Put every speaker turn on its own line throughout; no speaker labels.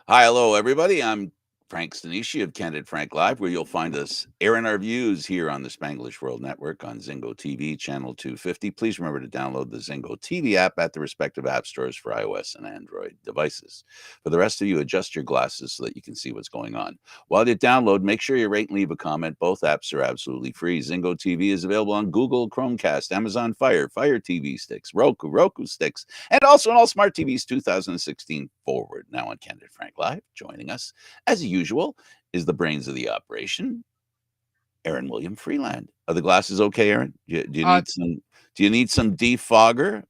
Hi, hello, everybody. I'm Frank Stanisci of Candid Frank Live, where you'll find us airing our views here on the Spanglish World Network on Zingo TV, channel 250. Please remember to download the Zingo TV app at the respective app stores for iOS and Android devices. For the rest of you, adjust your glasses so that you can see what's going on. While you download, make sure you rate and leave a comment. Both apps are absolutely free. Zingo TV is available on Google Chromecast, Amazon Fire, Fire TV sticks, Roku sticks, and also on all smart TVs 2016 forward. Now on Candid Frank Live, joining us as usual is the brains of the operation, Aaron William Freeland. Are the glasses okay, Aaron? Do you
Uh,
need some? Do you need some defogger?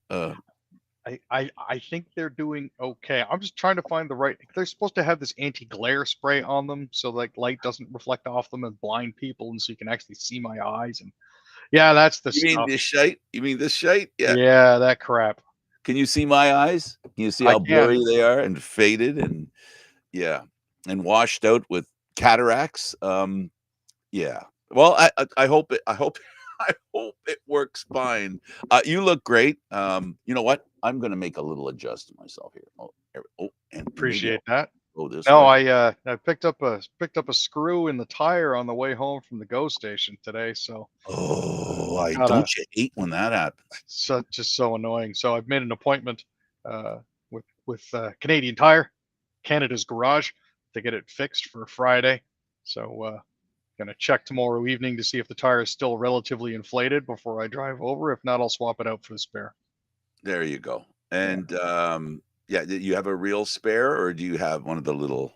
I think they're doing okay. I'm just trying to find the right. They're supposed to have this anti-glare spray on them, so like light doesn't reflect off them and blind people, and so you can actually see my eyes. And yeah, that's the
You mean
stuff.
this shite? You mean this shite? Yeah.
Yeah, that crap.
Can you see my eyes? Can you see
I
how
can.
blurry they are and faded and yeah, and washed out with cataracts? Yeah. Well, I hope it. I hope. I hope it works fine. You look great. You know what? I'm going to make a little adjustment myself here. And maybe
Appreciate that.
I'll go this
No,
way.
I picked up a screw in the tire on the way home from the GO station today, so
Oh, I
gotta.
don't you hate when that happens?
Just so annoying. So I've made an appointment uh, with Canadian Tire, Canada's Garage, to get it fixed for Friday. So gonna check tomorrow evening to see if the tire is still relatively inflated before I drive over. If not, I'll swap it out for the spare.
There you go.
Yeah.
And yeah, do you have a real spare, or do you have one of the little,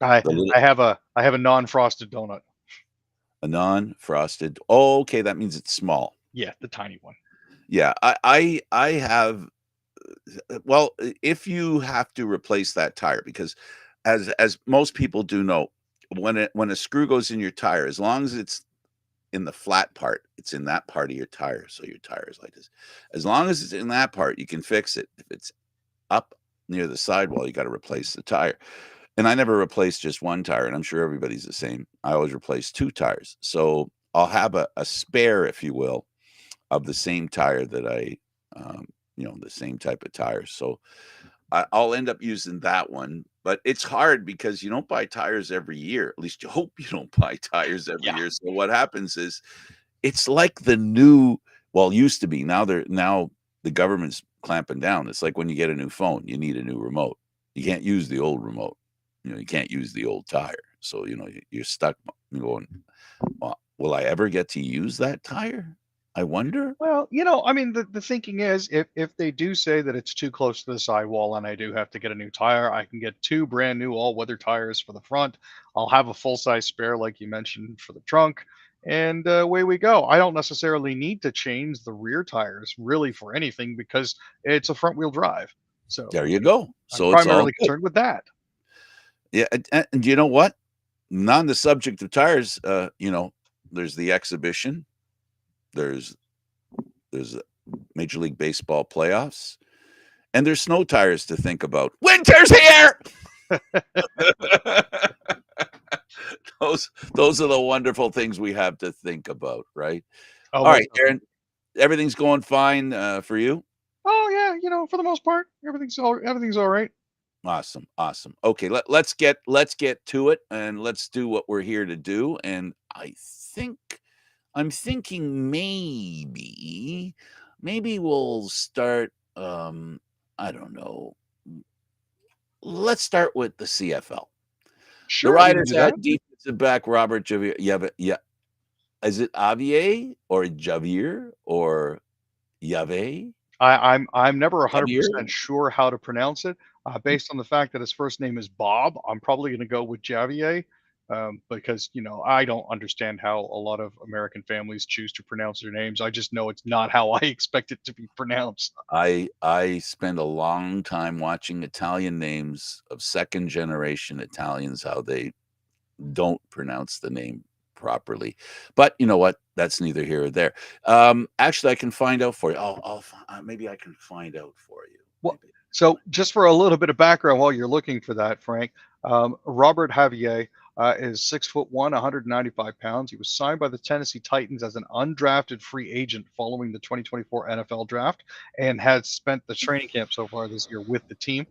I
the little
I have a non-frosted donut.
a non-frosted? Oh, okay, that means it's small.
Yeah, the tiny one.
Yeah, I have. Well, if you have to replace that tire, because as most people do know, when a screw goes in your tire, as long as it's in the flat part, it's in that part of your tire. So your tire is like this. As long as it's in that part, you can fix it. If it's up near the sidewall, you got to replace the tire. And I never replace just one tire, and I'm sure everybody's the same. I always replace two tires. So I'll have a spare, if you will, of the same tire that um, the same type of tires. So I'll end up using that one. But it's hard because you don't buy tires every year. At least you hope you don't buy tires every
Yeah.
year. So what happens is it's like the new, well, used to be. Now the government's clamping down. It's like when you get a new phone, you need a new remote. You can't use the old remote. You can't use the old tire. So you're stuck going, well, will I ever get to use that tire? I wonder.
Well, I mean, the thinking is if they do say that it's too close to the sidewall and I do have to get a new tire, I can get two brand new all weather tires for the front. I'll have a full size spare, like you mentioned, for the trunk. And away we go. I don't necessarily need to change the rear tires really for anything because it's a front wheel drive. So,
There you go.
I'm
So it's all
primarily
good.
concerned with that.
Yeah, and you know what? Not on the subject of tires, there's the exhibition. There's there's Major League Baseball playoffs, and there's snow tires to think about. Winter's here. those are the wonderful things we have to think about, right?
Oh,
All
most
right,
definitely.
Aaron, everything's going fine for you.
Oh yeah, for the most part, everything's all right.
Awesome, awesome. Okay, let's get to it, and let's do what we're here to do. And I'm thinking maybe we'll start. I don't know. Let's start with the CFL. The
Sure, we can
Riders
do that.
had defensive back Robert Javier. Yeah. Is it Avier or Javier or Yave?
I'm never
Javier?
100% sure how to pronounce it. Based on the fact that his first name is Bob, I'm probably going to go with Javier, because I don't understand how a lot of American families choose to pronounce their names. I just know it's not how I expect it to be pronounced.
I spend a long time watching Italian names of second generation Italians, how they don't pronounce the name properly. But you know what? That's neither here or there. Actually, I can find out for you. Maybe I can find out for you.
Well,
Maybe.
so just for a little bit of background while you're looking for that, Frank, Robert Javier is 6'1", 195 pounds. He was signed by the Tennessee Titans as an undrafted free agent following the 2024 NFL draft and has spent the training camp so far this year with the team.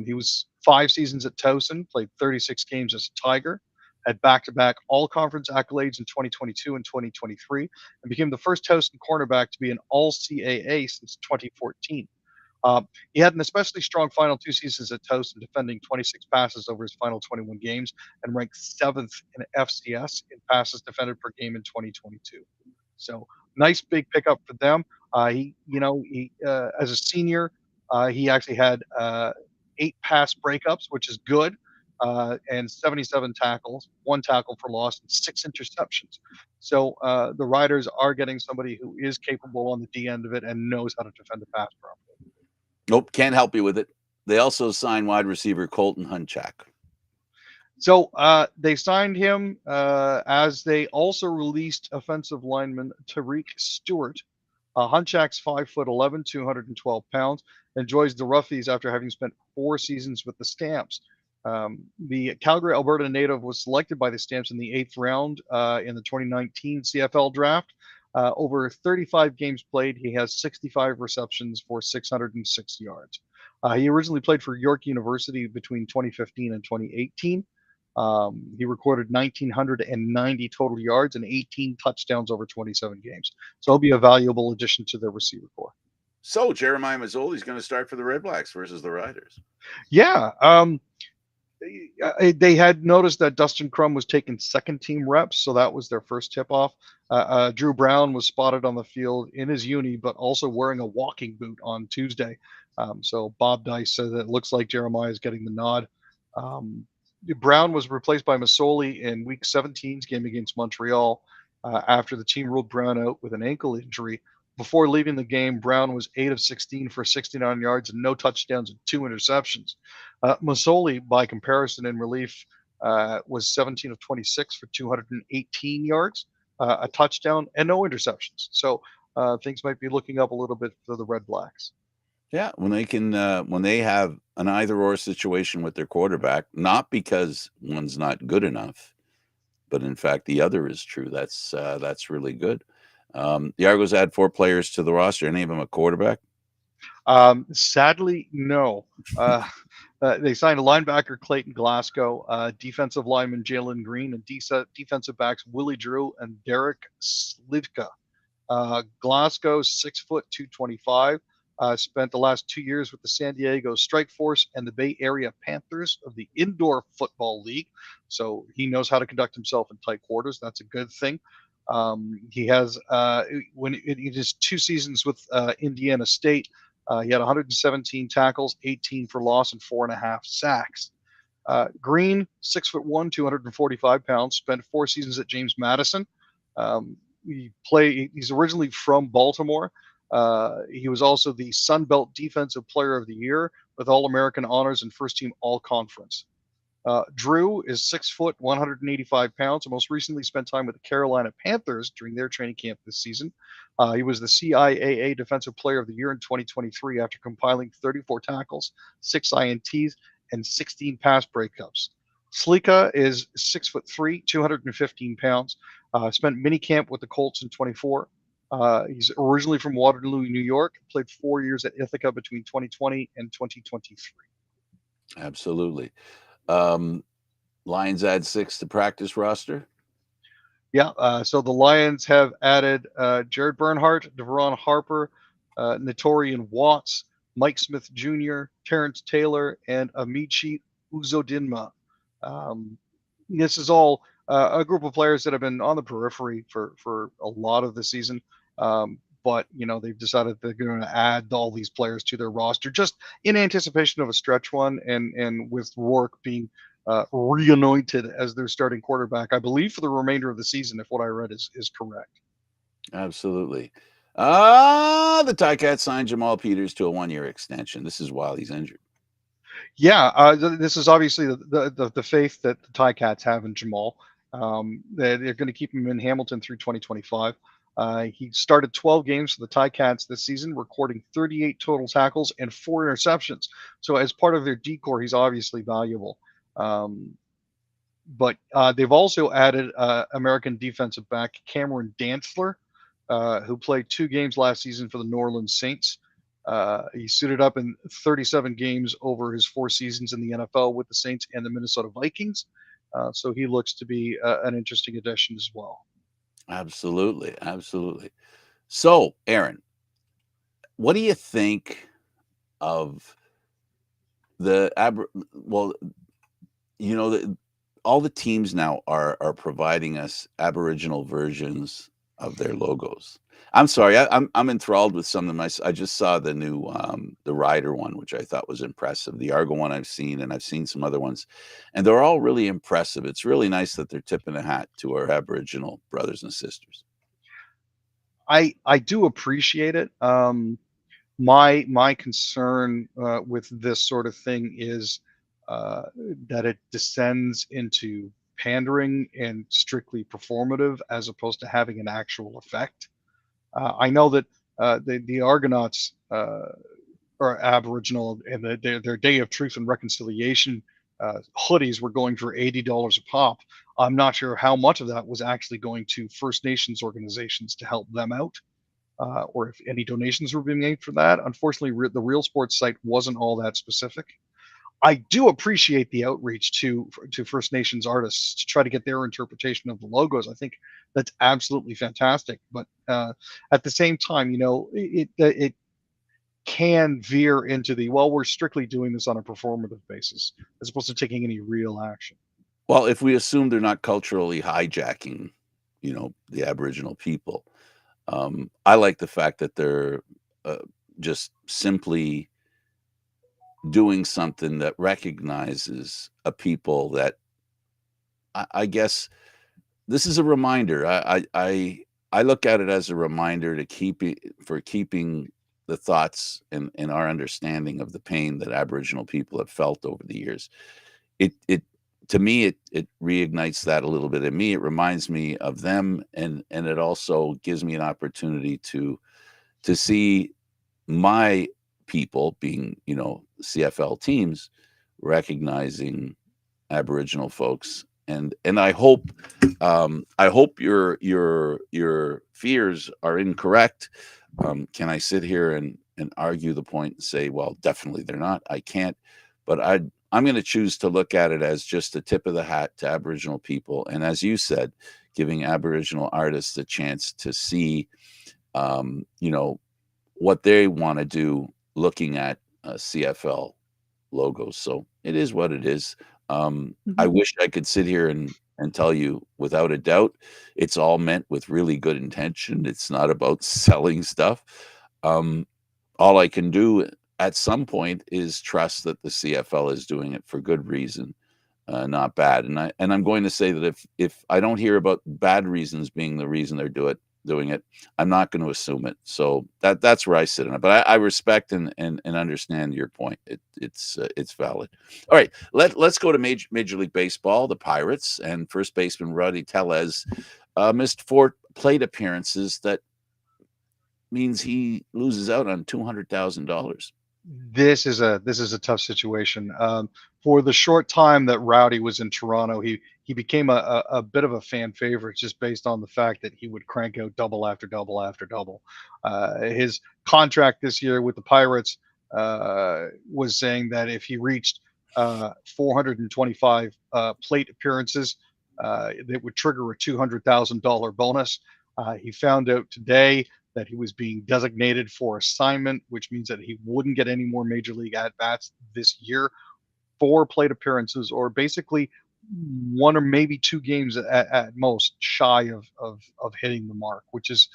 He was 5 seasons at Towson, played 36 games as a Tiger, had back-to-back all-conference accolades in 2022 and 2023, and became the first Towson cornerback to be an All-CAA since 2014. He had an especially strong final 2 seasons at Towson, defending 26 passes over his final 21 games and ranked seventh in FCS in passes defended per game in 2022. So nice big pickup for them. He as a senior, he actually had 8 pass breakups, which is good, and 77 tackles, 1 tackle for loss, and 6 interceptions. So the Riders are getting somebody who is capable on the D end of it and knows how to defend the pass properly.
Nope, can't help you with it. They also signed wide receiver Colton Hunchak.
So they signed him as they also released offensive lineman Tariq Stewart. Hunchak's 5'11", 212 pounds, enjoys the roughies after having spent 4 seasons with the Stamps. The Calgary, Alberta native was selected by the Stamps in the 8th round in the 2019 CFL draft. Over 35 games played, he has 65 receptions for 606 yards. He originally played for York University between 2015 and 2018. He recorded 1,990 total yards and 18 touchdowns over 27 games. So he'll be a valuable addition to their receiver corps.
So Jeremiah Mazzoli's going to start for the Red Blacks versus the Riders.
Yeah. They had noticed that Dustin Crum was taking second team reps, so that was their first tip off. Drew Brown was spotted on the field in his uni, but also wearing a walking boot on Tuesday. So Bob Dice said that it looks like Jeremiah is getting the nod. Brown was replaced by Mazzoli in Week 17's game against Montreal after the team ruled Brown out with an ankle injury. Before leaving the game, Brown was 8 of 16 for 69 yards and no touchdowns and 2 interceptions. Mazzoli, by comparison in relief, was 17 of 26 for 218 yards, a touchdown, and no interceptions. So things might be looking up a little bit for the Red Blacks.
Yeah, when they have an either-or situation with their quarterback, not because one's not good enough, but in fact the other is true. That's really good. The Argos add 4 players to the roster. Any of them a quarterback?
Sadly, no. They signed a linebacker, Clayton Glasgow, defensive lineman, Jalen Green, and defensive backs, Willie Drew and Derek Slivka. Glasgow, 6 foot, 225. Spent the last 2 years with the San Diego Strike Force and the Bay Area Panthers of the Indoor Football League. So he knows how to conduct himself in tight quarters. That's a good thing. He has, when in his 2 seasons with Indiana State, he had 117 tackles, 18 for loss, and 4.5 sacks. Green, 6'1", 245 pounds, spent 4 seasons at James Madison. He's originally from Baltimore. He was also the Sun Belt Defensive Player of the Year with All-American honors and first team All-Conference. Drew is 6 foot, 185 pounds, and most recently spent time with the Carolina Panthers during their training camp this season. He was the CIAA Defensive Player of the Year in 2023 after compiling 34 tackles, 6 INTs, and 16 pass breakups. Slika is 6'3", 215 pounds. Spent minicamp with the Colts in 24. He's originally from Waterloo, New York. Played 4 years at Ithaca between 2020 and 2023.
Absolutely. Lions add 6 to practice roster.
Yeah, so the Lions have added Jared Bernhardt, Deveron Harper, Natorian Watts, Mike Smith Jr., Terrence Taylor, and Amici Uzodinma. This is all a group of players that have been on the periphery for a lot of the season. But, they've decided they're going to add all these players to their roster just in anticipation of a stretch one and with Rourke being reanointed as their starting quarterback, I believe, for the remainder of the season, if what I read is correct.
Absolutely. The Ticats signed Jamal Peters to a 1-year extension. This is while he's injured.
Yeah, this is obviously the faith that the Ticats have in Jamal. They're going to keep him in Hamilton through 2025. He started 12 games for the Ticats this season, recording 38 total tackles and 4 interceptions. So as part of their decor, he's obviously valuable. But they've also added American defensive back Cameron Dantzler, who played 2 games last season for the New Orleans Saints. He suited up in 37 games over his 4 seasons in the NFL with the Saints and the Minnesota Vikings. So he looks to be an interesting addition as well.
Absolutely, absolutely. So, Aaron, what do you think of the well, all the teams now are providing us Aboriginal versions of their logos. I'm sorry, I'm enthralled with some of them. I just saw the new the Rider one, which I thought was impressive. The Argo one I've seen, and I've seen some other ones, and they're all really impressive. It's really nice that they're tipping a hat to our Aboriginal brothers and sisters.
I do appreciate it. My concern with this sort of thing is uh, that it descends into pandering and strictly performative as opposed to having an actual effect. I know that the Argonauts are Aboriginal, and their Day of Truth and Reconciliation hoodies were going for $80 a pop. I'm not sure how much of that was actually going to First Nations organizations to help them out, or if any donations were being made for that. Unfortunately, the Real Sports site wasn't all that specific. I do appreciate the outreach to First Nations artists to try to get their interpretation of the logos. I think that's absolutely fantastic. But at the same time, it can veer into the, well, we're strictly doing this on a performative basis as opposed to taking any real action.
Well, if we assume they're not culturally hijacking, the Aboriginal people, I like the fact that they're uh, just simply doing something that recognizes a people that I guess this is a reminder. I look at it as a reminder to keeping the thoughts and our understanding of the pain that Aboriginal people have felt over the years. It to me it reignites that a little bit in me. It reminds me of them, and it also gives me an opportunity to see my people being, CFL teams recognizing Aboriginal folks. And I hope your fears are incorrect. Can I sit here and argue the point and say, well, definitely they're not? I can't, but I'm going to choose to look at it as just a tip of the hat to Aboriginal people, and as you said, giving Aboriginal artists a chance to see, you know, what they want to do, looking at CFL logos. So it is what it is. I
Mhm.
wish I could sit here and tell you without a doubt it's all meant with really good intention. It's not about selling stuff. Um, all I can do at some point is trust that the CFL is doing it for good reason, not bad. And I'm going to say that if I don't hear about bad reasons being the reason they're doing it, I'm not going to assume it. So that's where I sit on it. But I respect and understand your point. It's valid. All right, let's go to Major League Baseball. The Pirates and first baseman Rowdy Tellez missed 4 plate appearances. That means he loses out on $200,000.
This is a tough situation. For the short time that Rowdy was in Toronto, he became a bit of a fan favorite just based on the fact that he would crank out double after double after double. His contract this year with the Pirates was saying that if he reached 425 plate appearances, it would trigger a $200,000 bonus. He found out today that he was being designated for assignment, which means that he wouldn't get any more major league at bats this year. 4 plate appearances, or basically 1 or maybe 2 games at most shy of hitting the mark, which is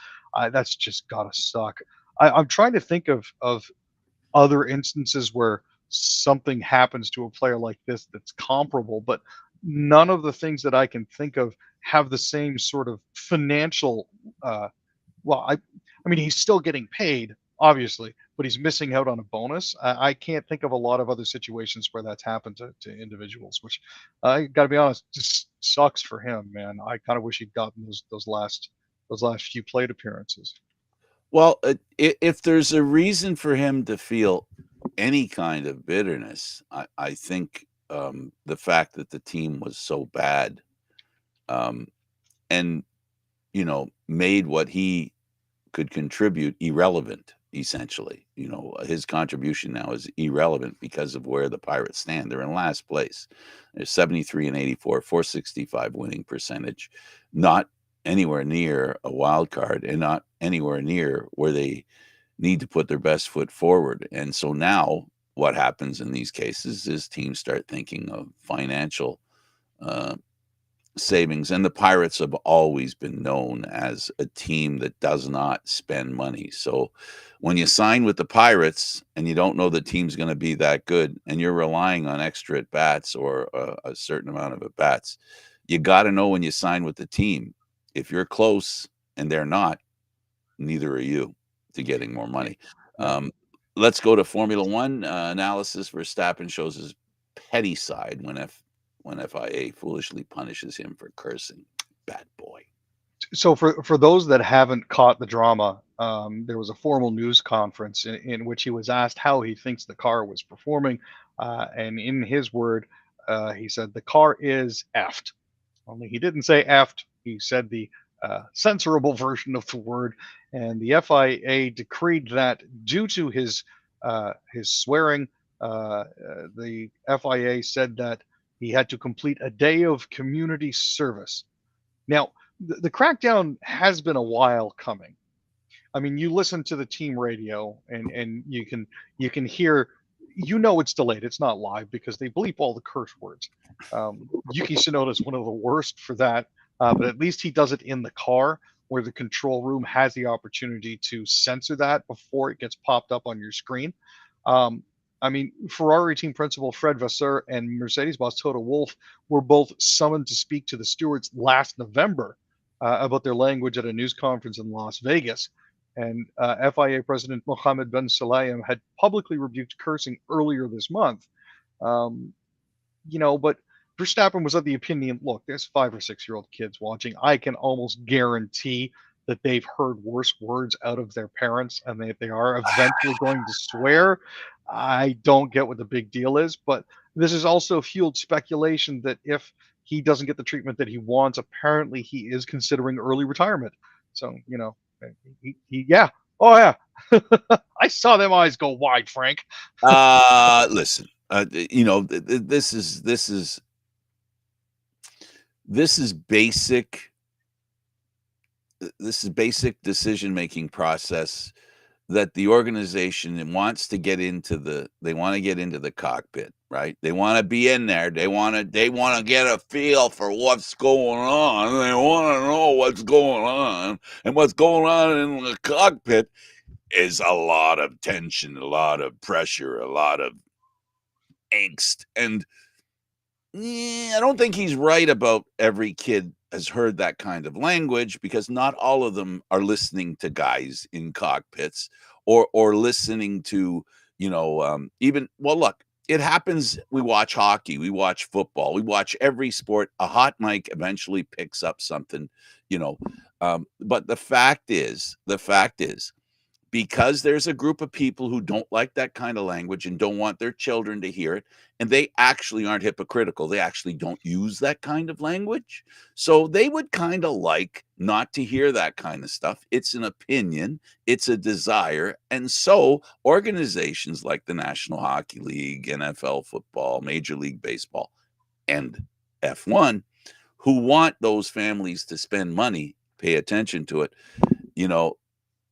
that's just gotta suck. I'm trying to think of other instances where something happens to a player like this that's comparable, but none of the things that I can think of have the same sort of financial well, I mean, he's still getting paid, obviously, but he's missing out on a bonus. I can't think of a lot of other situations where that's happened to individuals, which I got to be honest, just sucks for him, man. I kind of wish he'd gotten those last few plate appearances.
Well, if there's a reason for him to feel any kind of bitterness, I think the fact that the team was so bad, um, and made what he could contribute irrelevant. essentially. His contribution now is irrelevant because of where the Pirates stand. They're in last place. They're 73-84, 465 winning percentage, not anywhere near a wild card and not anywhere near where they need to put their best foot forward. And so now what happens in these cases is teams start thinking of financial uh, savings. And the Pirates have always been known as a team that does not spend money. So when you sign with the Pirates and you don't know the team's going to be that good and you're relying on extra at bats or a certain amount of at bats, you got to know when you sign with the team, if you're close and they're not, neither are you to getting more money.
Yeah.
Um, let's go to Formula One. Analysis: Verstappen shows his petty side when FIA foolishly punishes him for cursing. Bad boy.
So for those that haven't caught the drama, there was a formal news conference in which he was asked how he thinks the car was performing, and in his word, he said the car is effed. Only he didn't say effed. He said the censorable version of the word, and the FIA decreed that due to his swearing, the FIA said that he had to complete a day of community service. Now, the crackdown has been a while coming. I mean, you listen to the team radio, and you can hear, it's delayed. It's not live because they bleep all the curse words. Yuki Tsunoda is one of the worst for that, but at least he does it in the car, where the control room has the opportunity to censor that before it gets popped up on your screen. Um, I mean, Ferrari team principal Fred Vasseur and Mercedes boss Toto Wolff were both summoned to speak to the stewards last November about their language at a news conference in Las Vegas. And FIA President Mohammed Ben Sulayem had publicly rebuked cursing earlier this month. Um, but Verstappen was of the opinion, look, there's 5 or 6 year old kids watching. I can almost guarantee that they've heard worse words out of their parents and that they are eventually going to swear. I don't get what the big deal is, but this has also fueled speculation that if he doesn't get the treatment that he wants, apparently he is considering early retirement. So, yeah. Oh, yeah. I saw them eyes go wide, Frank.
Listen, this is basic. This is basic decision making process that the organization wants to get into the cockpit, right? They want to be in there. They want to get a feel for what's going on. They want to know what's going on, and what's going on in the cockpit is a lot of tension, a lot of pressure, a lot of angst. And I don't think he's right about every kid has heard that kind of language, because not all of them are listening to guys in cockpits or listening to, even, well, look, it happens. We watch hockey, we watch football, we watch every sport. A hot mic eventually picks up something, but the fact is, because there's a group of people who don't like that kind of language and don't want their children to hear it, and they actually aren't hypocritical. They actually don't use that kind of language. So they would kind of like not to hear that kind of stuff. It's an opinion, it's a desire. And so organizations like the National Hockey League, NFL football, Major League Baseball, and F1, who want those families to spend money, pay attention to it,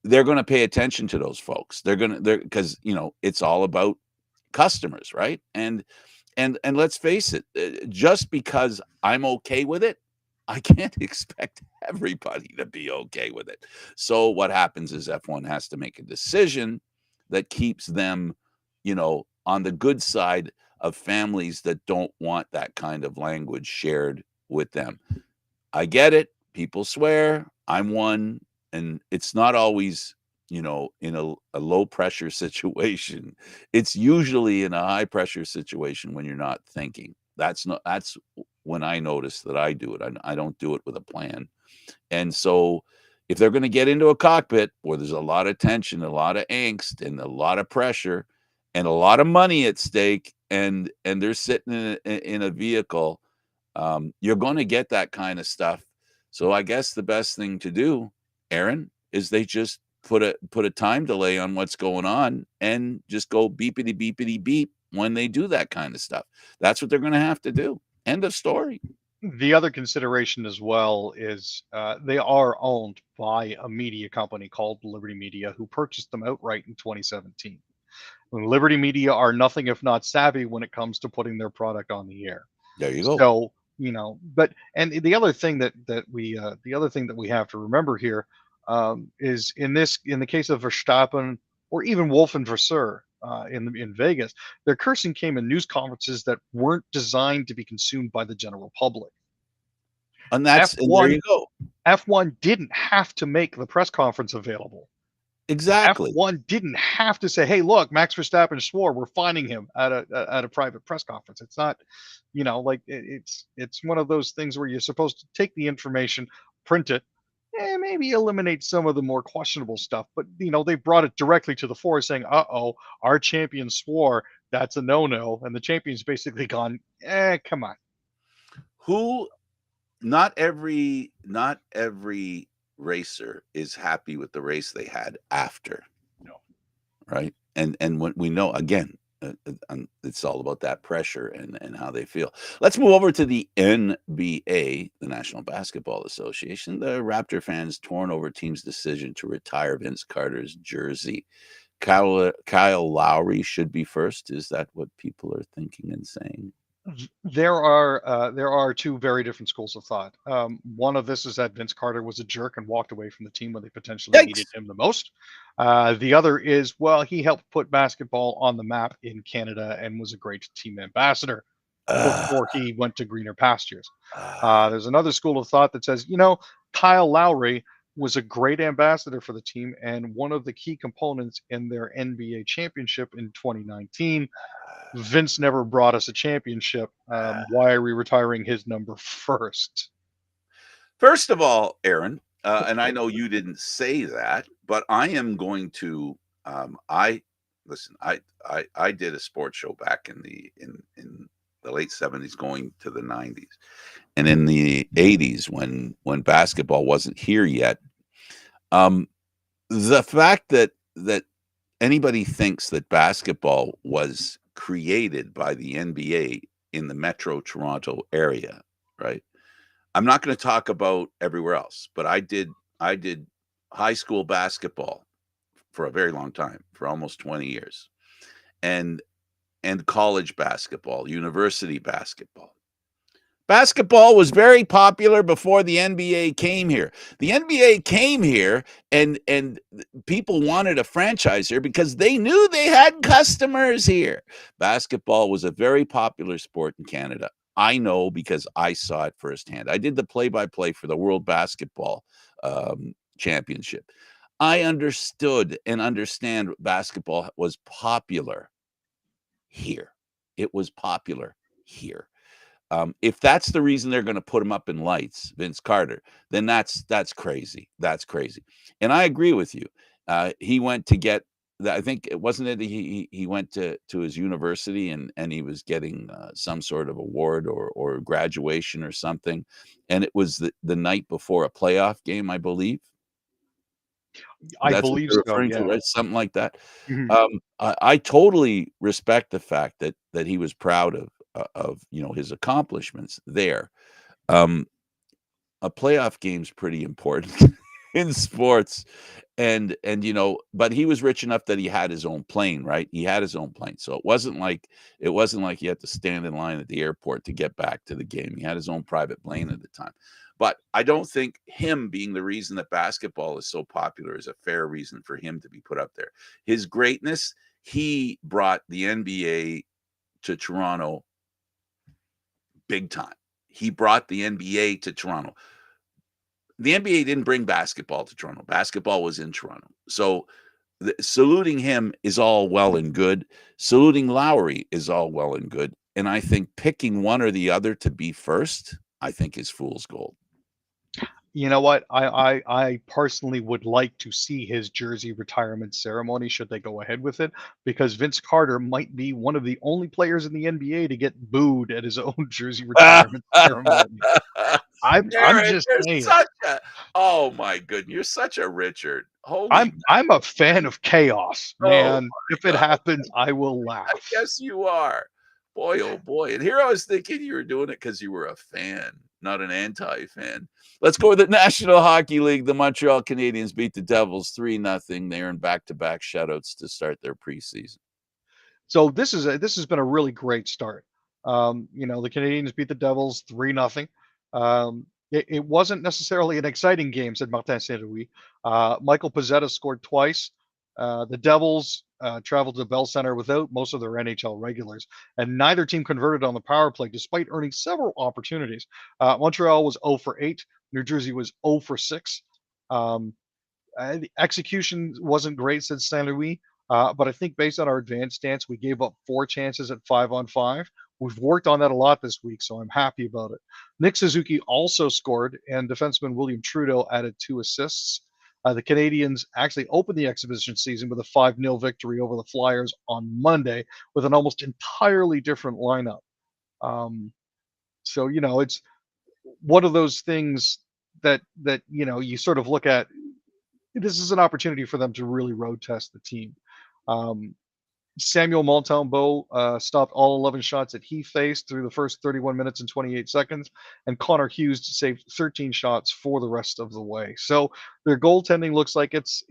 they're going to pay attention to those folks. Because it's all about customers, right? And let's face it, just because I'm okay with it, I can't expect everybody to be okay with it. So what happens is F1 has to make a decision that keeps them, on the good side of families that don't want that kind of language shared with them. I get it. People swear. I'm one. And it's not always, in a low pressure situation. It's usually in a high pressure situation when you're not thinking. That's when I notice that I do it. I don't do it with a plan. And so if they're going to get into a cockpit where there's a lot of tension, a lot of angst, and a lot of pressure, and a lot of money at stake, and they're sitting in a vehicle, you're going to get that kind of stuff. So I guess the best thing to do, Aaron, is they just put a time delay on what's going on and just go beepity beepity beep when they do that kind of stuff. That's what they're going to have to do. End of story.
The other consideration as well is they are owned by a media company called Liberty Media, who purchased them outright in 2017. And Liberty Media are nothing if not savvy when it comes to putting their product on the air.
There you go.
So, but and the other thing that we have to remember here is in the case of Verstappen or even Wolf and Vasseur in Vegas, their cursing came in news conferences that weren't designed to be consumed by the general public.
And there you go.
F1 didn't have to make the press conference available.
Exactly.
F1 didn't have to say, "Hey, look, Max Verstappen swore. We're finding him at a private press conference." It's not, like it's one of those things where you're supposed to take the information, print it, and maybe eliminate some of the more questionable stuff. But they brought it directly to the fore, saying, "Uh-oh, our champion swore. That's a no-no," and the champion's basically gone, come on.
Who? Not every racer is happy with the race they had after.
No.
Right? And when we know, again, it's all about that pressure and how they feel. Let's move over to the NBA, the National Basketball Association. The Raptor fans torn over team's decision to retire Vince Carter's jersey. Kyle Lowry should be first. Is that what people are thinking and saying?
There are two very different schools of thought. One of this is that Vince Carter was a jerk and walked away from the team when they potentially needed him the most. The other is, well, he helped put basketball on the map in Canada and was a great team ambassador before he went to greener pastures. There's another school of thought that says, Kyle Lowry was a great ambassador for the team and one of the key components in their NBA championship in 2019. Vince never brought us a championship. Why are we retiring his number first?
First of all, Aaron, and I know you didn't say that, but I am going to. I did a sports show back in the late 70s, going to the 90s, and in the 80s when basketball wasn't here yet. The fact that anybody thinks that basketball was created by the NBA in the Metro Toronto area, right? I'm not going to talk about everywhere else, but I did high school basketball for a very long time, for almost 20 years. And college basketball, university basketball. Basketball was very popular before the NBA came here. The NBA came here and people wanted a franchise here because they knew they had customers here. Basketball was a very popular sport in Canada. I know because I saw it firsthand. I did the play-by-play for the World Basketball Championship. I understood and understand basketball was popular here. It was popular here. If that's the reason they're going to put him up in lights, Vince Carter, then that's crazy. That's crazy. And I agree with you. He went to get, I think it wasn't it. He went to his university and he was getting some sort of award or graduation or something. And it was the night before a playoff game, I believe.
I believe so, yeah.
right? Something like that.
Mm-hmm.
I totally respect the fact that he was proud of his accomplishments there. A playoff game's pretty important in sports, and but he was rich enough that he had his own plane, right? He had his own plane, so it wasn't like he had to stand in line at the airport to get back to the game. He had his own private plane at the time. But I don't think him being the reason that basketball is so popular is a fair reason for him to be put up there. His greatness, he brought the NBA to Toronto big time. He brought the NBA to Toronto. The NBA didn't bring basketball to Toronto. Basketball was in Toronto. So saluting him is all well and good. Saluting Lowry is all well and good. And I think picking one or the other to be first, I think is fool's gold.
You know what? I personally would like to see his jersey retirement ceremony, should they go ahead with it, because Vince Carter might be one of the only players in the NBA to get booed at his own jersey retirement ceremony. I'm just saying.
Oh my goodness, you're such a Richard. Holy
I'm a fan of chaos,
oh
man. If
my
it
god.
happens, I will
I
laugh.
guess you are. Boy, oh boy. And here I was thinking you were doing it because you were a fan, not an anti-fan. Let's go with the National Hockey League. The Montreal Canadiens beat the Devils 3-0. They earned back-to-back shutouts to start their preseason.
So this has been a really great start. The Canadians beat the Devils 3-0. It wasn't necessarily an exciting game, said Martin Saint Louis. Michael Pezzetta scored twice. The Devils traveled to Bell Center without most of their NHL regulars, and neither team converted on the power play, despite earning several opportunities. Montreal was 0 for 8. New Jersey was 0 for 6. Um, the execution wasn't great, said Saint Louis. But I think based on our advanced stance, we gave up 4 chances at 5-on-5. We've worked on that a lot this week, so I'm happy about it. Nick Suzuki also scored, and defenseman William Trudeau added 2 assists. The Canadians actually opened the exhibition season with a 5-0 victory over the Flyers on Monday with an almost entirely different lineup. So it's one of those things that you sort of look at. This is an opportunity for them to really road test the team. Um, Samuel Montembeault stopped all 11 shots that he faced through the first 31 minutes and 28 seconds, and Connor Hughes saved 13 shots for the rest of the way. So their goaltending looks like it's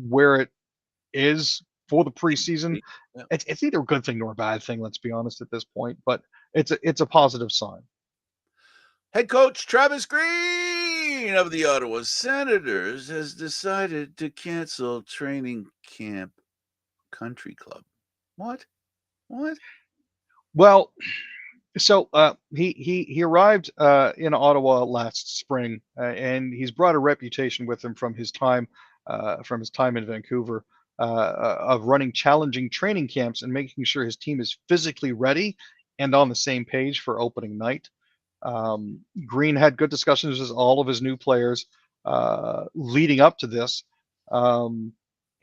where it is for the preseason.
Yeah.
It's either a good thing or a bad thing. Let's be honest at this point, but it's a positive sign.
Head coach Travis Green of the Ottawa Senators has decided to cancel training camp country club. What? What?
Well, so he arrived in Ottawa last spring, and he's brought a reputation with him from his time in Vancouver, of running challenging training camps and making sure his team is physically ready and on the same page for opening night. Green had good discussions with all of his new players leading up to this,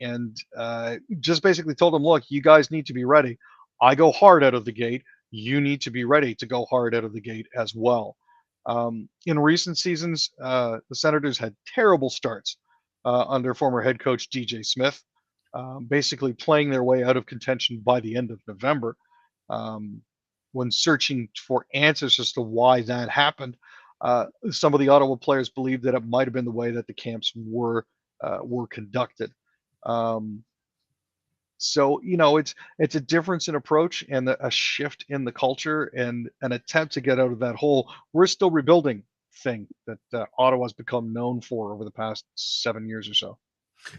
and just basically told them, "Look, you guys need to be ready. I go hard out of the gate. You need to be ready to go hard out of the gate as well." In recent seasons, the Senators had terrible starts under former head coach DJ Smith, basically playing their way out of contention by the end of November. Um, when searching for answers as to why that happened, some of the Ottawa players believed that it might have been the way that the camps were conducted. Um, so it's a difference in approach and a shift in the culture and an attempt to get out of that whole "we're still rebuilding" thing that Ottawa's become known for over the past 7 years or so.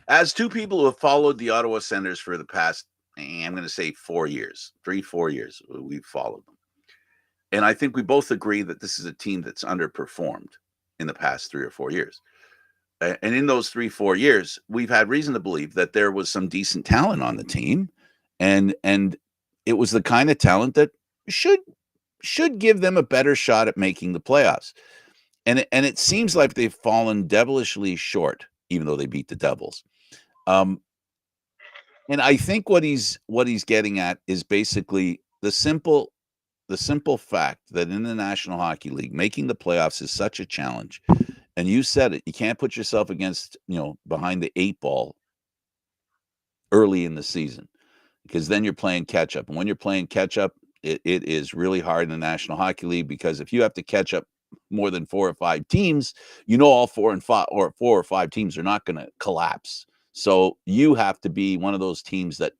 As two people who have followed the Ottawa Senators for the past, I'm going to say 4 years, 3, 4 years, we've followed them. And I think we both agree that this is a team that's underperformed in the past 3 or 4 years. And in those 3, 4 years, we've had reason to believe that there was some decent talent on the team, and it was the kind of talent that should give them a better shot at making the playoffs. And it seems like they've fallen devilishly short, even though they beat the Devils. Um, and I think what he's getting at is basically the simple fact that in the National Hockey League, making the playoffs is such a challenge. And you said it, you can't put yourself against, behind the 8 ball early in the season because then you're playing catch up. And when you're playing catch up, it is really hard in the National Hockey League because if you have to catch up more than 4 or 5 teams, all 4 or 5 teams are not going to collapse. So you have to be one of those teams that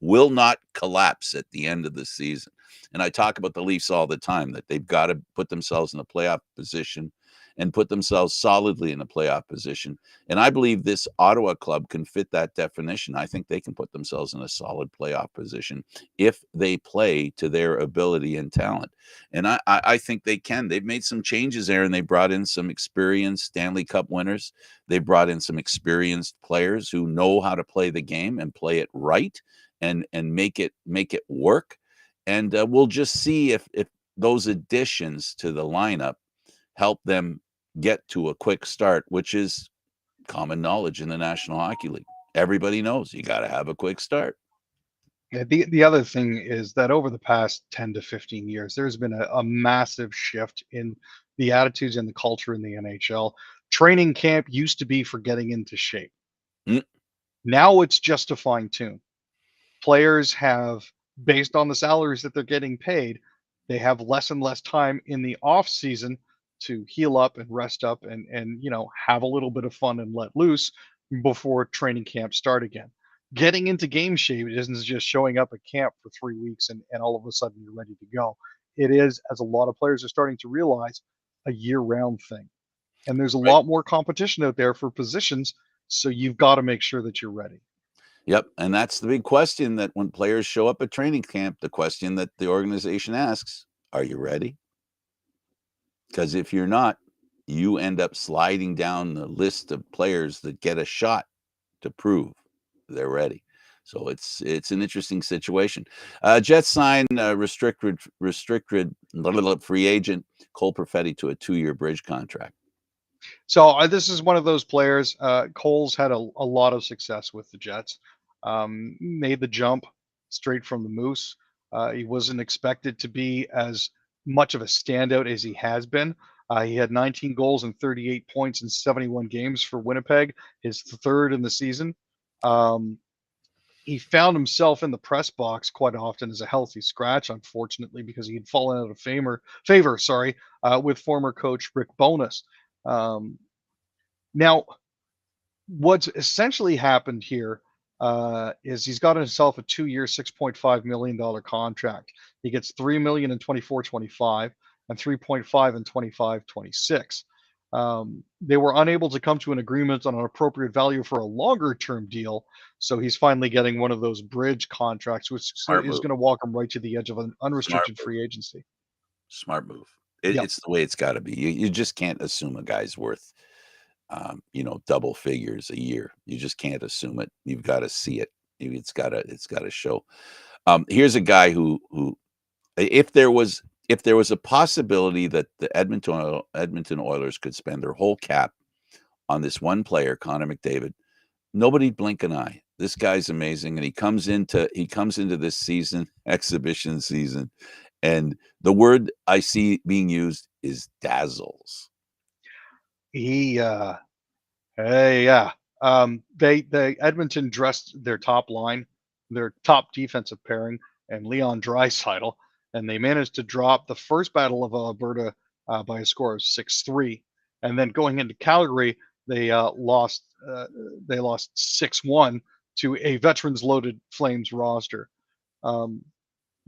will not collapse at the end of the season. And I talk about the Leafs all the time that they've got to put themselves in a playoff position and put themselves solidly in a playoff position. And I believe this Ottawa club can fit that definition. I think they can put themselves in a solid playoff position if they play to their ability and talent. And I think they can. They've made some changes there, and they brought in some experienced Stanley Cup winners. They brought in some experienced players who know how to play the game and play it right and make it work. And we'll just see if those additions to the lineup help them get to a quick start, which is common knowledge in the National Hockey League. Everybody knows you got to have a quick start.
Yeah, the other thing is that over the past 10 to 15 years, there's been a massive shift in the attitudes and the culture in the NHL. Training camp used to be for getting into shape.
Mm,
Now it's just to fine tune. Players have, based on the salaries that they're getting paid, they have less and less time in the off season to heal up and rest up and have a little bit of fun and let loose before training camp start again. Getting into game shape isn't just showing up at camp for 3 weeks and all of a sudden you're ready to go. It is, as a lot of players are starting to realize, a year-round thing. And there's a
right.
lot more competition out there for positions, so you've got to make sure that you're ready.
Yep, and that's the big question that when players show up at training camp, the question that the organization asks, "Are you ready?" Because if you're not, you end up sliding down the list of players that get a shot to prove they're ready. So it's an interesting situation. Jets sign restricted free agent Cole Perfetti to a 2-year bridge contract.
So this is one of those players. Cole's had a lot of success with the Jets. Made the jump straight from the Moose. He wasn't expected to be as much of a standout as he has been. He had 19 goals and 38 points in 71 games for Winnipeg, his third in the season. Um, he found himself in the press box quite often as a healthy scratch, unfortunately, because he had fallen out of favor, with former coach Rick Bowness. Um, Now, what's essentially happened here is he's got himself a 2-year, $6.5 million contract. He gets $3 million in 24-25 and 3.5 in 25-26. They were unable to come to an agreement on an appropriate value for a longer term deal, so he's finally getting one of those bridge contracts, which
Smart
is
move.
going to walk him right to the edge of an
Smart
unrestricted
move.
free agency.
Smart move.
Yep.
It's the way it's got to be. You just can't assume a guy's worth, double figures a year. You just can't assume it. You've got to see it. It's got to show. Here's a guy who, if there was a possibility that the Edmonton Oilers could spend their whole cap on this one player, Connor McDavid, nobody'd blink an eye. This guy's amazing, and he comes into this season, exhibition season, and the word I see being used is dazzles.
He Hey, yeah. They Edmonton dressed their top line, their top defensive pairing, and Leon Draisaitl, and they managed to drop the first battle of Alberta by a score of 6-3. And then going into Calgary, they lost. They lost 6-1 to a veterans-loaded Flames roster. Um,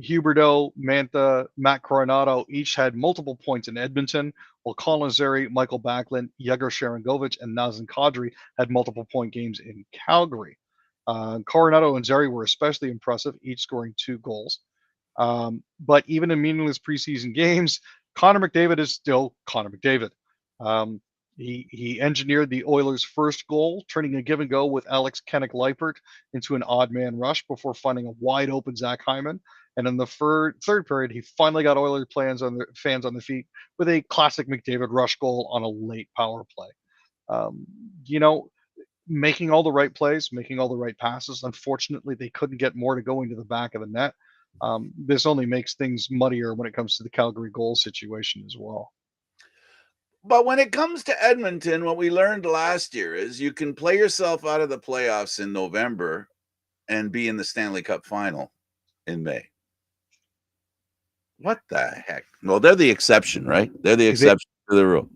Huberdeau, Mantha, Matt Coronado each had multiple points in Edmonton, while Colin Zeri, Michael Backlund, Yegor Sharangovich, and Nazem Kadri had multiple point games in Calgary. Coronado and Zeri were especially impressive, each scoring 2 goals. But even in meaningless preseason games, Connor McDavid is still Connor McDavid. Um, he engineered the Oilers' first goal, turning a give and go with Alex Kennick-Leipert into an odd man rush before finding a wide open Zach Hyman. And in the third period, he finally got Oilers fans on the feet with a classic McDavid rush goal on a late power play. Um, you know, Making all the right plays, making all the right passes. Unfortunately, they couldn't get more to go into the back of the net. This only makes things muddier when it comes to the Calgary goal situation as well.
But when it comes to Edmonton, what we learned last year is you can play yourself out of the playoffs in November and be in the Stanley Cup final in May. What the heck? Well, they're the exception, right? They're the
They,
exception to the rule.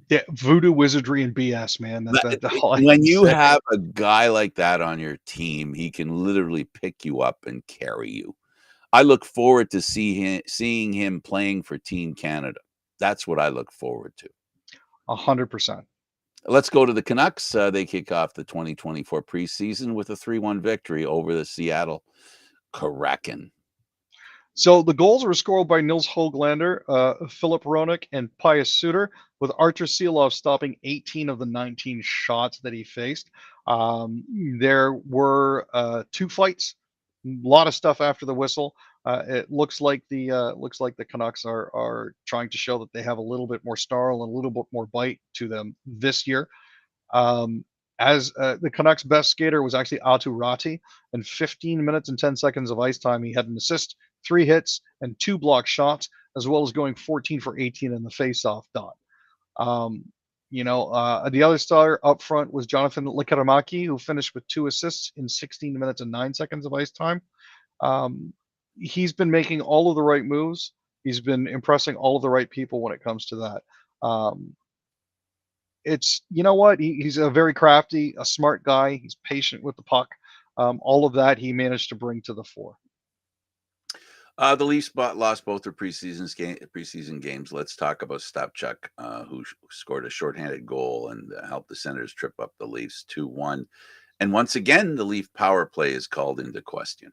yeah, voodoo wizardry and BS, man. That's all I
When
can
you
say.
have a guy like that on your team, he can literally pick you up and carry you. I look forward to seeing him playing for Team Canada. That's what I look forward to.
100%.
Let's go to the Canucks. They kick off the 2024 preseason with a 3-1 victory over the Seattle Kraken.
So the goals were scored by Nils Höglander, Philip Roenick, and Pius Suter, with Artur Sielov stopping 18 of the 19 shots that he faced. Um, there were 2 fights, a lot of stuff after the whistle. It looks like the Canucks are trying to show that they have a little bit more snarl and a little bit more bite to them this year. Um, as The Canucks' best skater was actually Atu Rati. In 15 minutes and 10 seconds of ice time, he had an assist, 3 hits, and 2 block shots, as well as going 14 for 18 in the faceoff dot. Um, The other star up front was Jonathan Likaramaki, who finished with 2 assists in 16 minutes and 9 seconds of ice time. He's been making all of the right moves. He's been impressing all of the right people when it comes to that. It's what he's a very crafty, a smart guy. He's patient with the puck. All of that he managed to bring to the fore.
The Leafs lost both their preseason games. Let's talk about Stapchuk, who scored a shorthanded goal and helped the Senators trip up the Leafs 2-1. And once again, the Leaf power play is called into question.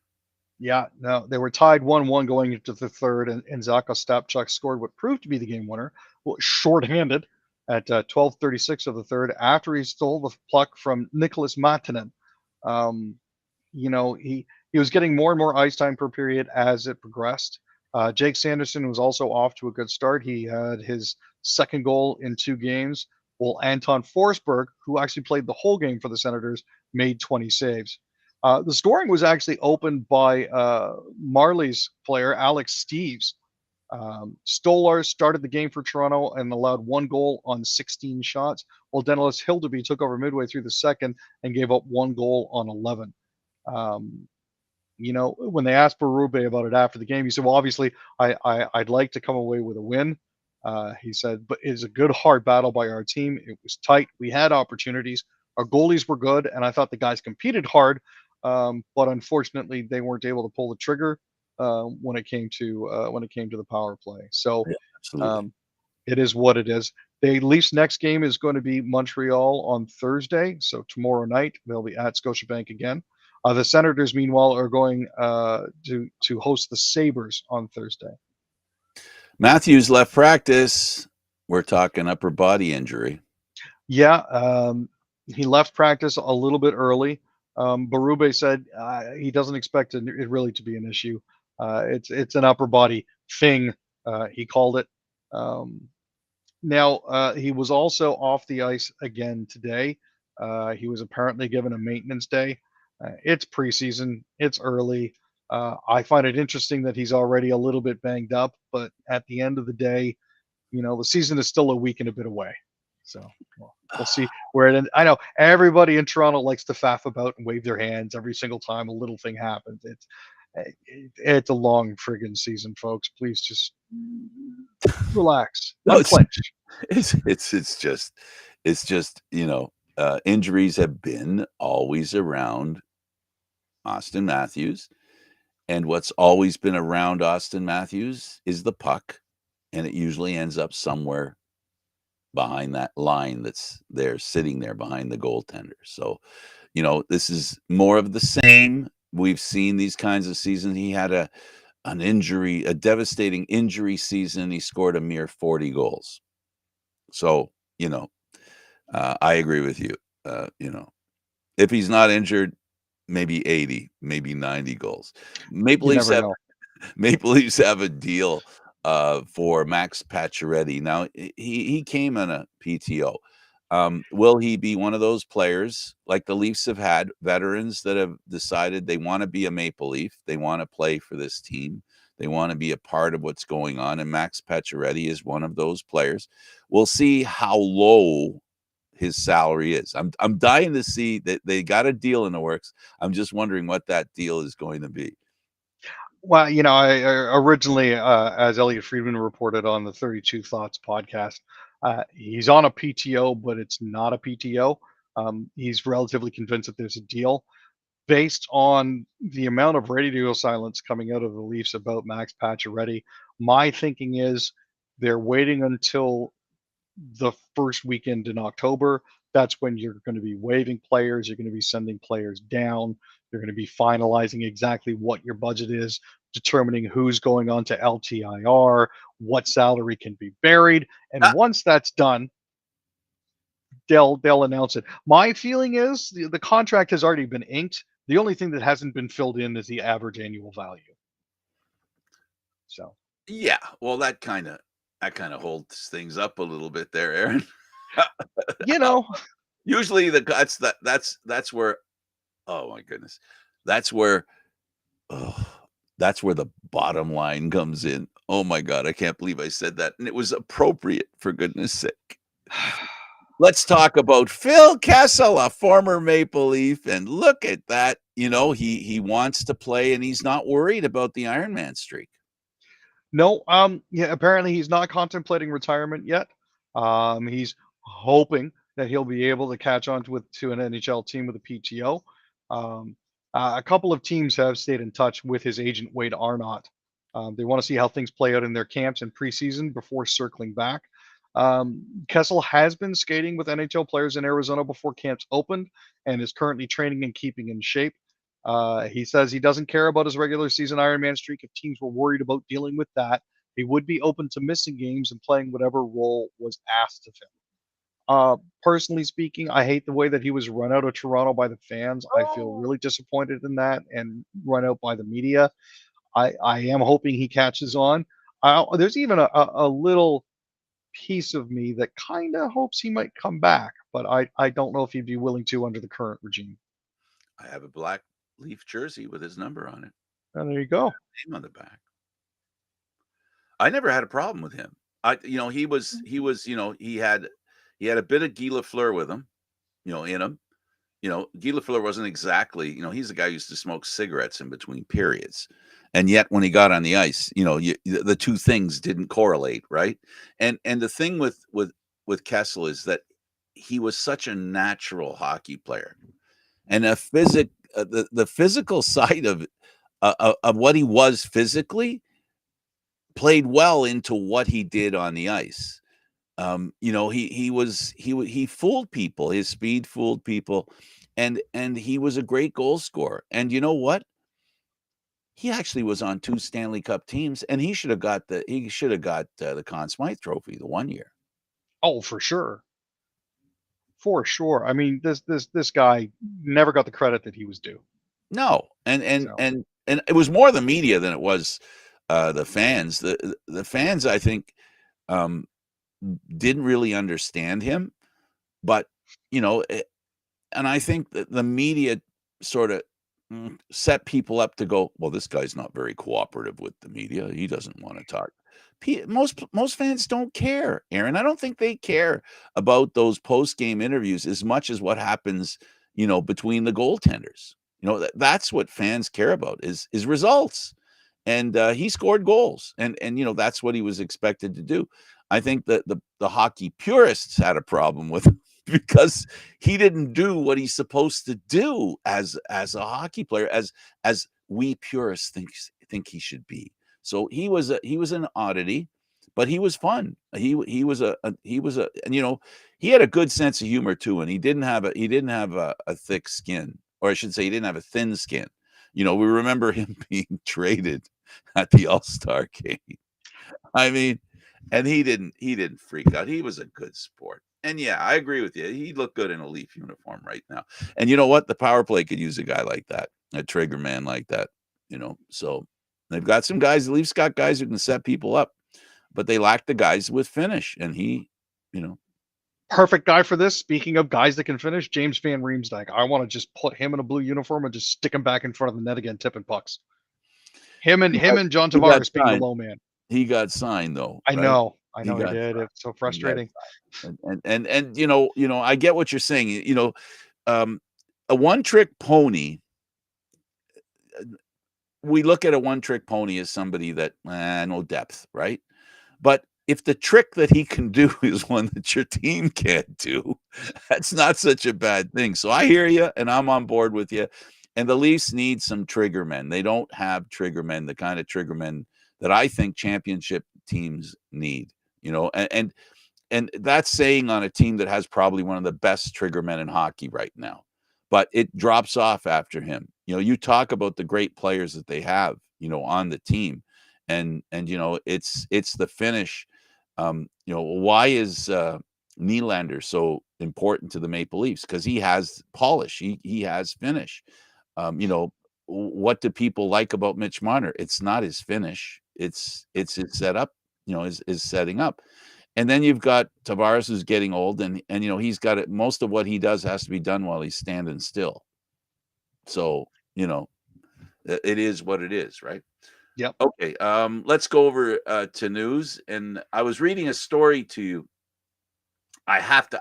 Yeah, no, they were tied 1-1 going into the third, and Zacha Stapchuk scored what proved to be the game winner, shorthanded at 12:36 of the third after he stole the puck from Nicholas Matinen. He was getting more and more ice time per period as it progressed. Jake Sanderson was also off to a good start. He had his second goal in 2 games, while Anton Forsberg, who actually played the whole game for the Senators, made 20 saves. The scoring was actually opened by Marlies player Alex Steeves. Stolar started the game for Toronto and allowed 1 goal on 16 shots, while Dennis Hildeby took over midway through the second and gave up 1 goal on 11. When they asked Berube about it after the game, he said, well, obviously, I'd like to come away with a win. He said, but it's a good, hard battle by our team. It was tight. We had opportunities. Our goalies were good, and I thought the guys competed hard, but unfortunately, they weren't able to pull the trigger when it came to the power play. So
Yeah,
it is what it is. The Leafs' next game is going to be Montreal on Thursday. So tomorrow night, they'll be at Scotiabank again. The Senators, meanwhile, are going to host the Sabres on Thursday.
Matthews left practice. We're talking upper body injury.
Yeah, he left practice a little bit early. Berube said he doesn't expect it really to be an issue. It's an upper body thing, he called it. Now, he was also off the ice again today. He was apparently given a maintenance day. It's preseason. It's early. I find it interesting that he's already a little bit banged up, but at the end of the day, the season is still a week and a bit away. So we'll see where it ends. I know everybody in Toronto likes to faff about and wave their hands every single time a little thing happens. It's a long friggin' season, folks. Please just relax. Unclench.
It's just injuries have been always around Austin Matthews, and what's always been around Austin Matthews is the puck, and it usually ends up somewhere behind that line that's there, sitting there behind the goaltender. So, this is more of the same. We've seen these kinds of seasons. He had a devastating injury season. He scored a mere 40 goals. So, I agree with you. If he's not injured, maybe 80, maybe 90 goals. Maple Leafs have a deal for Max Pacioretty. Now, he came in a PTO. Will he be one of those players like the Leafs have had, veterans that have decided they want to be a Maple Leaf, they want to play for this team, they want to be a part of what's going on, and Max Pacioretty is one of those players. We'll see how low his salary is. I'm dying to see that they got a deal in the works. I'm just wondering what that deal is going to be.
Well, I originally, as Elliot Friedman reported on the 32 Thoughts podcast, he's on a PTO, but it's not a PTO. He's relatively convinced that there's a deal. Based on the amount of radio silence coming out of the Leafs about Max Pacioretty, my thinking is they're waiting until the first weekend in October. That's when you're going to be waiving players. You're going to be sending players down. You're going to be finalizing exactly what your budget is, determining who's going on to LTIR, what salary can be buried. And once that's done, they'll announce it. My feeling is the contract has already been inked. The only thing that hasn't been filled in is the average annual value. So
yeah, well, that kind of holds things up a little bit there, Aaron. Usually that's where, oh my goodness, that's where the bottom line comes in. Oh my God, I can't believe I said that, and it was appropriate, for goodness sake. let's talk about Phil Kessel, a former Maple Leaf, and look at that. He wants to play, and he's not worried about the Ironman streak.
No, yeah, apparently he's not contemplating retirement yet. He's hoping that he'll be able to catch on to an NHL team with a PTO. Um, a couple of teams have stayed in touch with his agent Wade Arnott. They want to see how things play out in their camps and preseason before circling back. Kessel has been skating with NHL players in Arizona before camps opened and is currently training and keeping in shape. He says he doesn't care about his regular season Ironman streak. If teams were worried about dealing with that, he would be open to missing games and playing whatever role was asked of him. Personally speaking, I hate the way that he was run out of Toronto by the fans. I feel really disappointed in that and run out by the media. I am hoping he catches on. There's even a little piece of me that kind of hopes he might come back, but I don't know if he'd be willing to under the current regime.
I have a black Leaf jersey with his number on it.
And there you go.
Name on the back. I never had a problem with him. He had a bit of Guy Lafleur with him, in him. Guy Lafleur wasn't exactly, he's a guy who used to smoke cigarettes in between periods. And yet when he got on the ice, the two things didn't correlate, right? And the thing with Kessel is that he was such a natural hockey player. And the physical side of what he was physically played well into what he did on the ice. He fooled people. His speed fooled people, and he was a great goal scorer. And you know what? He actually was on 2 Stanley Cup teams, and he should have got the Conn Smythe Trophy the one year.
Oh, for sure. For sure. I mean, this guy never got the credit that he was due.
No, and
So.
it was more the media than it was the fans. The fans, I think, didn't really understand him, but and I think that the media sort of set people up to go, well, this guy's not very cooperative with the media. He doesn't want to talk. Most fans don't care, Aaron. I don't think they care about those post-game interviews as much as what happens, between the goaltenders. That's what fans care about is results. And he scored goals, and that's what he was expected to do. I think that the hockey purists had a problem with him because he didn't do what he's supposed to do as a hockey player, as we purists think he should be. So he was an oddity, but he was fun. He was and he had a good sense of humor too, and he didn't have a thick skin, or I should say, he didn't have a thin skin. We remember him being traded at the All-Star game. I mean, and he didn't freak out. He was a good sport. And yeah, I agree with you. He'd look good in a Leaf uniform right now. And you know what? The power play could use a guy like that, a trigger man like that. So they've got some guys. The Leafs got guys who can set people up, but they lack the guys with finish. And he,
perfect guy for this. Speaking of guys that can finish, James Van Riemsdyk. I want to just put him in a blue uniform and just stick him back in front of the net again, tipping pucks. Him and John Tavares being the low man.
He got signed though.
I know he did. Signed. It's so frustrating.
And I get what you're saying. A one-trick pony. We look at a one-trick pony as somebody that no depth, right? But if the trick that he can do is one that your team can't do, that's not such a bad thing. So I hear you, and I'm on board with you. And the Leafs need some trigger men. They don't have trigger men, the kind of trigger men that I think championship teams need. And that's saying on a team that has probably one of the best trigger men in hockey right now. But it drops off after him. You talk about the great players that they have, on the team, and it's the finish. Why is Nylander so important to the Maple Leafs? Because he has polish, he has finish. What do people like about Mitch Marner? It's not his finish; it's his setup. His setting up. And then you've got Tavares, who's getting old, and he's got it. Most of what he does has to be done while he's standing still. So it is what it is, right?
Yep.
Okay. Let's go over to news. And I was reading a story to you. I have to.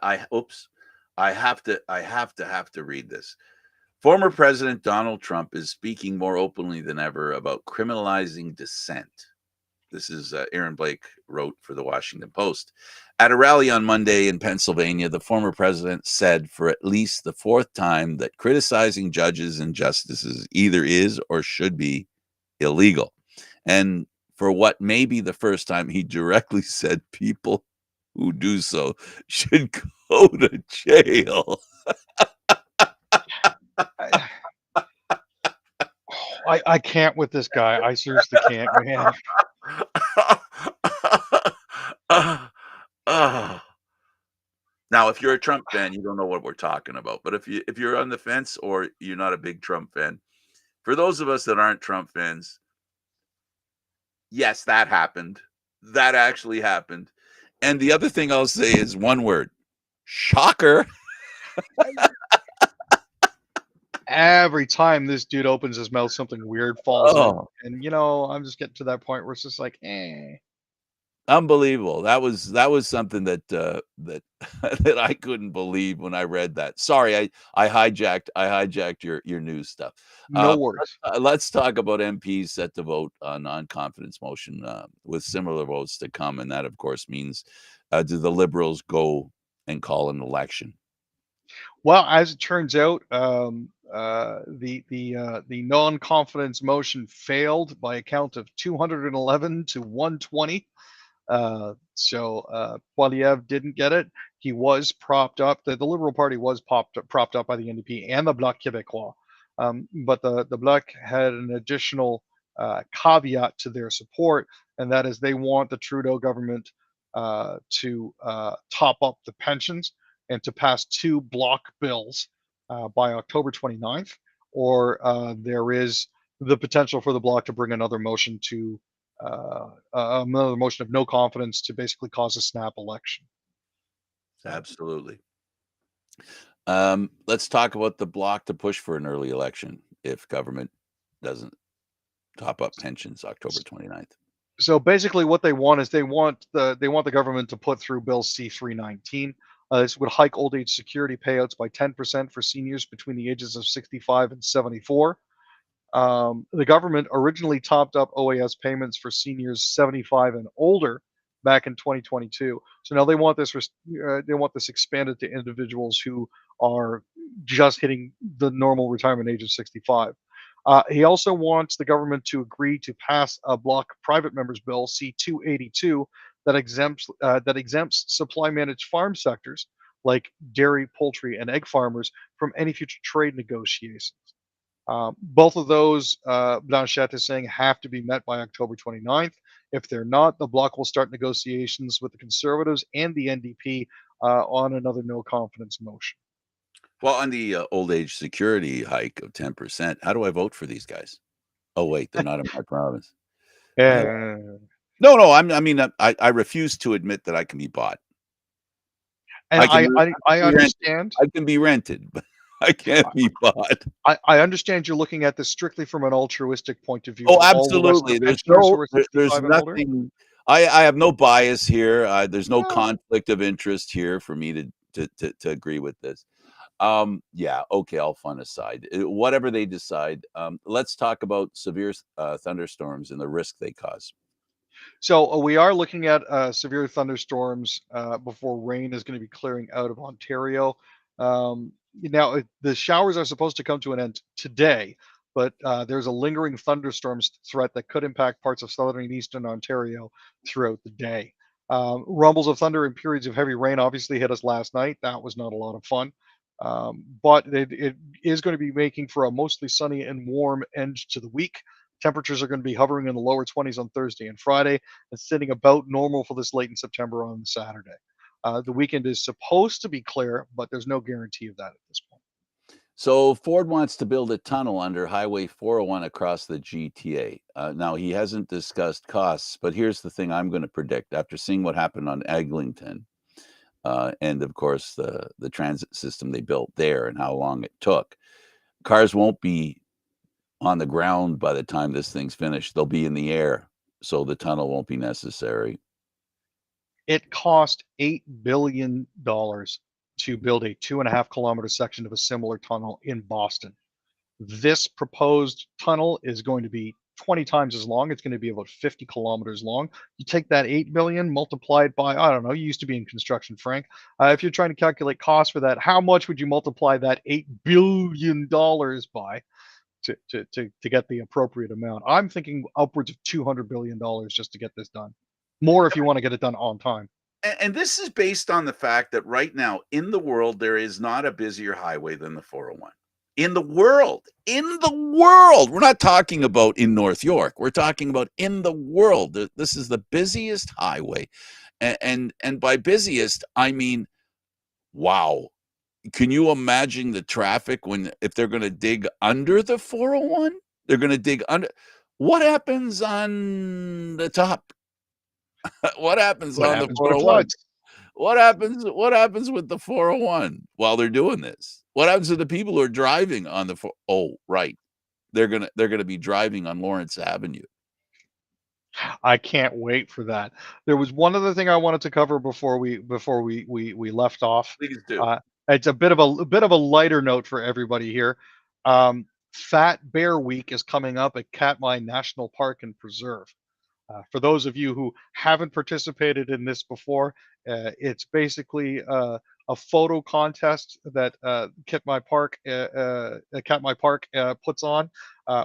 have to read this. Former President Donald Trump is speaking more openly than ever about criminalizing dissent. This is Aaron Blake wrote for the Washington Post. At a rally on Monday in Pennsylvania, the former president said for at least the fourth time that criticizing judges and justices either is or should be illegal. And for what may be the first time, he directly said people who do so should go to jail.
I can't with this guy. I seriously can't, man.
Now, if you're a Trump fan, you don't know what we're talking about. But if you're on the fence or you're not a big Trump fan, for those of us that aren't Trump fans, yes, that happened. That actually happened. And the other thing I'll say is one word: shocker.
Every time this dude opens his mouth, something weird falls in.
Oh,
And I'm just getting to that point where it's just like, eh.
unbelievable. That was something that that that I couldn't believe when I read that. Sorry, I hijacked your news stuff.
No worries.
Let's talk about MPs set to vote on non-confidence motion with similar votes to come, and that of course means do the Liberals go and call an election?
Well, as it turns out, the non-confidence motion failed by a count of 211 to 120. So Poilievre didn't get it. He was propped up. The Liberal Party was propped up by the NDP and the Bloc Québécois. But the Bloc had an additional caveat to their support, and that is they want the Trudeau government to top up the pensions and to pass two block bills by October 29th, or there is the potential for the Bloc to bring another motion to another motion of no confidence to basically cause a snap election.
Absolutely. Let's talk about the Bloc to push for an early election if government doesn't top up pensions October 29th.
So basically, what they want is they want the government to put through Bill C-319. This would hike old age security payouts by 10% for seniors between the ages of 65 and 74. The government originally topped up OAS payments for seniors 75 and older back in 2022. So now they want this expanded to individuals who are just hitting the normal retirement age of 65. He also wants the government to agree to pass a Bloc private members bill C-282 that exempts supply managed farm sectors like dairy, poultry, and egg farmers from any future trade negotiations. Both of those, Blanchette is saying, have to be met by October 29th. If they're not, the Bloc will start negotiations with the Conservatives and the NDP on another no confidence motion.
Well, on the old age security hike of 10%, how do I vote for these guys? Oh, wait, they're not in my province.
Yeah.
No, I refuse to admit that I can be bought.
And
I
understand.
I can be rented, but I can't be bought.
I understand you're looking at this strictly from an altruistic point of view.
Oh, absolutely. There's nothing. I have no bias here. There's no conflict of interest here for me to agree with this. Yeah, okay, all fun aside. Whatever they decide, let's talk about severe thunderstorms and the risk they cause.
So we are looking at severe thunderstorms before rain is going to be clearing out of Ontario. Now, the showers are supposed to come to an end today, but there's a lingering thunderstorms threat that could impact parts of southern and eastern Ontario throughout the day. Rumbles of thunder and periods of heavy rain obviously hit us last night. That was not a lot of fun. But it is going to be making for a mostly sunny and warm end to the week. Temperatures are going to be hovering in the lower 20s on Thursday and Friday, and sitting about normal for this late in September on Saturday. The weekend is supposed to be clear, but there's no guarantee of that at this point.
So Ford wants to build a tunnel under Highway 401 across the GTA. Now, he hasn't discussed costs, but here's the thing I'm going to predict after seeing what happened on Eglinton. And of course, the transit system they built there and how long it took. Cars won't be on the ground by the time this thing's finished. They'll be in the air, so the tunnel won't be necessary.
It cost $8 billion to build a 2.5 kilometer section of a similar tunnel in Boston. This proposed tunnel is going to be 20 times as long. It's going to be about 50 kilometers long. You take that 8 billion, multiply it by, I don't know, you used to be in construction, Frank. If you're trying to calculate cost for that, how much would you multiply that $8 billion by to get the appropriate amount? I'm thinking upwards of $200 billion just to get this done. More if you want to get it done on time.
And this is based on the fact that right now in the world, there is not a busier highway than the 401. In the world, we're not talking about in North York. We're talking about in the world. This is the busiest highway. And by busiest, I mean, wow. Can you imagine the traffic if they're going to dig under the 401? They're going to dig under. What happens on the top? What happens on the 401? What happens with the 401 while they're doing this? What happens to the people who are driving on the right. They're gonna be driving on Lawrence Avenue.
I can't wait for that. There was one other thing I wanted to cover before we left off.
Please do.
It's a bit of a lighter note for everybody here. Fat Bear Week is coming up at Katmai National Park and Preserve. For those of you who haven't participated in this before, it's basically a photo contest that Katmai Park puts on,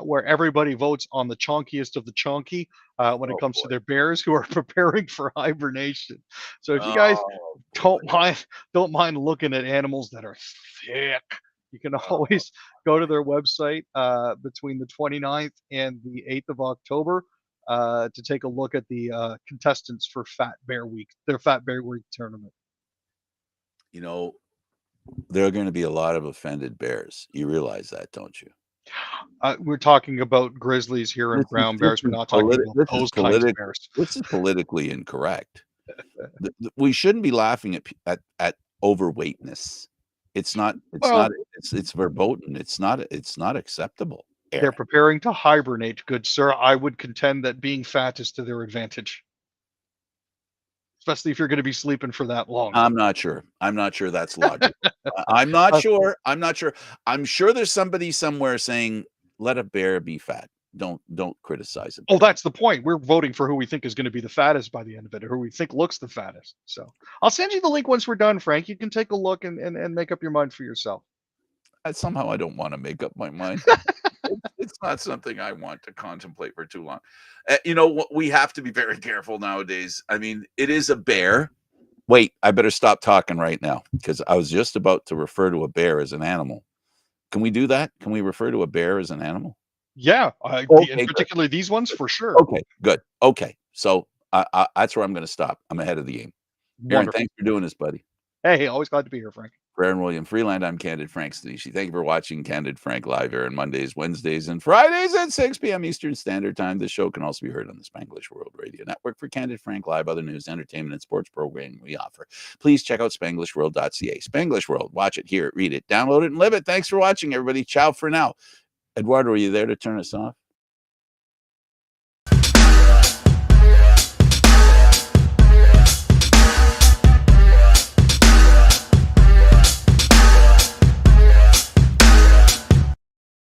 where everybody votes on the chonkiest of the chonky when it comes to their bears who are preparing for hibernation. So if you guys don't mind looking at animals that are thick, you can always go to their website between the 29th and the 8th of October. To take a look at the contestants for Fat Bear Week, their Fat Bear Week tournament.
You know, there are going to be a lot of offended bears. You realize that, don't you?
We're talking about grizzlies here and brown bears. We're not talking about those kinds of bears.
This is politically incorrect. We shouldn't be laughing at overweightness. It's not. It's verboten. It's not acceptable.
They're preparing to hibernate, good sir. I would contend that being fat is to their advantage, especially if you're going to be sleeping for that long.
I'm not sure that's logic. I'm not sure. I'm sure there's somebody somewhere saying, let a bear be fat. Don't criticize it.
Oh, that's the point. We're voting for who we think is going to be the fattest by the end of it, or who we think looks the fattest. So I'll send you the link once we're done, Frank. You can take a look and make up your mind for yourself.
Somehow I don't want to make up my mind. It's not something I want to contemplate for too long. We have to be very careful nowadays. I mean, it is a bear. Wait, I better stop talking right now because I was just about to refer to a bear as an animal. Can we do that? Can we refer to a bear as an animal?
Yeah, in particular these ones for sure.
Okay, good. Okay, so that's where I'm going to stop. I'm ahead of the game. Aaron, thanks for doing this, buddy.
Hey, always glad to be here, Frank.
For Aaron William Freeland, I'm Candid Frank Stanisci. Thank you for watching Candid Frank live here on Mondays, Wednesdays, and Fridays at 6 p.m. Eastern Standard Time. This show can also be heard on the Spanglish World Radio Network. For Candid Frank Live, other news, entertainment, and sports programming we offer, please check out SpanglishWorld.ca. Spanglish World. Watch it, hear it, read it, download it, and live it. Thanks for watching, everybody. Ciao for now. Eduardo, are you there to turn us off?